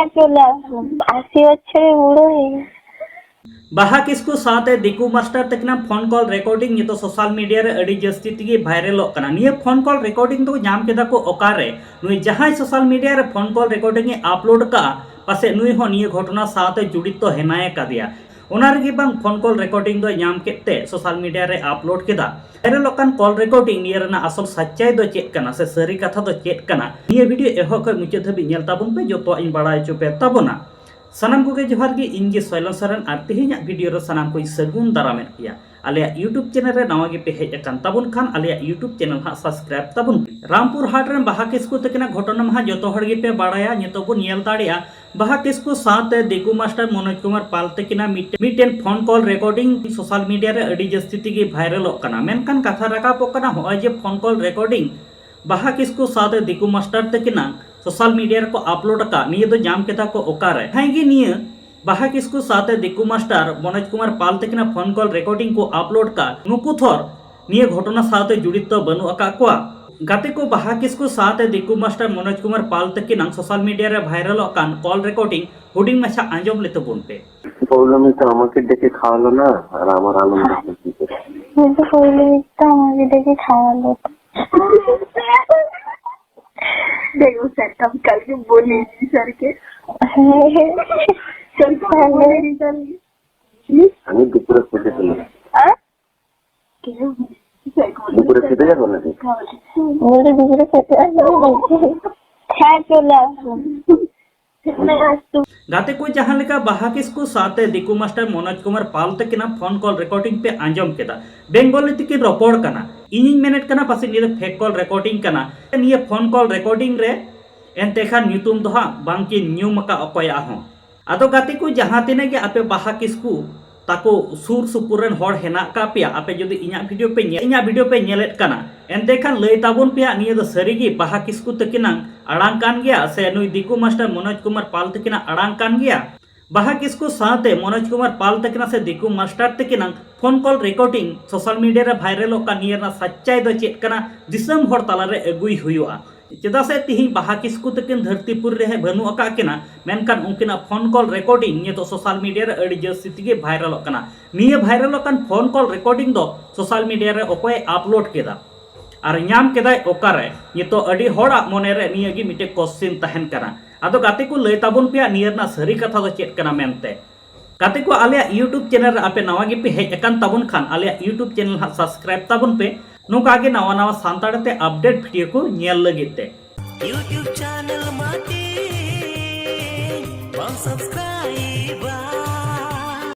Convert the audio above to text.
चले 80 बच्चे बुढ़ो है। बाहा किस्कू साथे दिकू मास्टर तकना फोन कॉल रिकॉर्डिंग नितो सोशल मीडिया रे अड़ी जस्ती तिगे वायरल कना। निये फोन कॉल रिकॉर्डिंग तो नाम केदा को ओकारे नुई जहां सोशल मीडिया रे फोन कॉल रिकॉर्डिंग ए अपलोड का पासे नुई हो निये घटना साथे जुड़ित तो हेनाय कादिया ओना रेगे बांग फोन कॉल रिकॉर्डिंग दो नाम केते सोशल मीडिया रे अपलोड केदा। वायरल कन कॉल रिकॉर्डिंग निये रेना असल सच्चाई दो चेक कना से सरी कथा दो चेक कना। निये वीडियो एहो ख मुचे धबी नेल ताबुन पे जोतो इन बड़ाय चुपे ताबुना। सनाम को जोहार गे इन गे सैलेन सोरेन और तेहेኛ वीडियो रे सनाम को सगुन दारामेन किया आलिया यूट्यूब चैनल रे नवा गे पे हेज अकान ताबुन खान आलिया यूट्यूब चैनल हा सब्सक्राइब ताबुन। रामपुर हाट रे बाहा किस्कू तकना घटना मा जतो हर गे पे बाड़ाया नितो बो नेल दाड़िया बाहा किस्कू साथे दिकू मास्टर मनोज कुमार पाल तकना मिटेन phone call recording social media रे अड़ी जस्ती तिगे वायरल कना। मेनकान कथा राकाप कना होय जे फोन कॉल रिकॉर्डिंग बाहा किस्कू साथे दिकू मास्टर तकना सोशल मीडिया को अपलोड का निये दो जाम केता को ओकारे हाइगी निये बाहा किस्कू साथे दिकू master Manoj Kumar Pal तकना phone call recording को अपलोड का नुकु थोर निये घटना साथे जुड़ित तो बनु अका कोआ गाते को बाहा किस्कू साथे दिकू master Manoj Kumar Pal तकना social media रे वायरल कान कॉल रिकॉर्डिंग हुडिंग माछा आंजम लेते बोनपे प्रॉब्लम है तो আমাকে ডেকে খাওয়ালো না আর আমার আনন্দ হচ্ছে मुझे प्रॉब्लम इतना मुझे देखे खावा देखो सर कब कल के बोले सर के चल আমি দুপুরে খেতে চলে দুপুরে খেতে যাবো না मुझे दूसरे कहते हैं चले गाते को जहां लेका बाहा किस्कू साथे दिकू master Manoj Kumar Pal तकना phone call recording पे आंजम केदा बेंगोली तिके रपड़ कना इनिंग मिनट कना पासे निये फेक कॉल रिकॉर्डिंग कना निये फोन कॉल रिकॉर्डिंग रे एनते खान न्यूतुम दो हा बांकी न्यूम का अकोया हो आदो गाते को जहां तिने के आपे बाहा किस्कू ताको सुर सुपुर रेन हर हेना का पे आपे जदि इना वीडियो पे नेलेट कना एनते खान लय ताबुन पे निये दो सरीगी बाहा किस्कू तकना अड़ांग कान गया से नुई दिकू मास्टर मनोज कुमार पाल तकना अड़ांग कान गया बाहा किस्कू साथे मनोज कुमार पाल तकना से दिकू मास्टर तकना phone call recording social media रे वायरल का निये सच्चाई दो चेक कना दिसम हर तला रे अगुई हुआ चेदा से तिही बाहा किस्कू तकिन धरतीपुर रे बनु अका केना मेनकान उनकिना फोन कॉल रिकॉर्डिंग निये तो सोशल मीडिया रे अड़ी जस्ती तिगे वायरल कना। निये वायरल कान फोन कॉल रिकॉर्डिंग दो सोशल मीडिया रे ओकोय अपलोड केदा और नाम केदाय ओकारे ये तो अड़ी होड़ा मोने रे निये गी मिटे क्वेश्चन तहन कना। आदो गाते को लय ताबुन पे निये ना सरी कथा दो चेक कना मेनते गाते को आलिया यूट्यूब चैनल रे आपे नवा गे पे हेज अकान ताबुन खान आलिया यूट्यूब चैनल हा सब्सक्राइब ताबुन पे नोका गे नवा नवा सांताड़ी ते अपडेट वीडियो को नेल लगित ते YouTube channel mati bang subscribe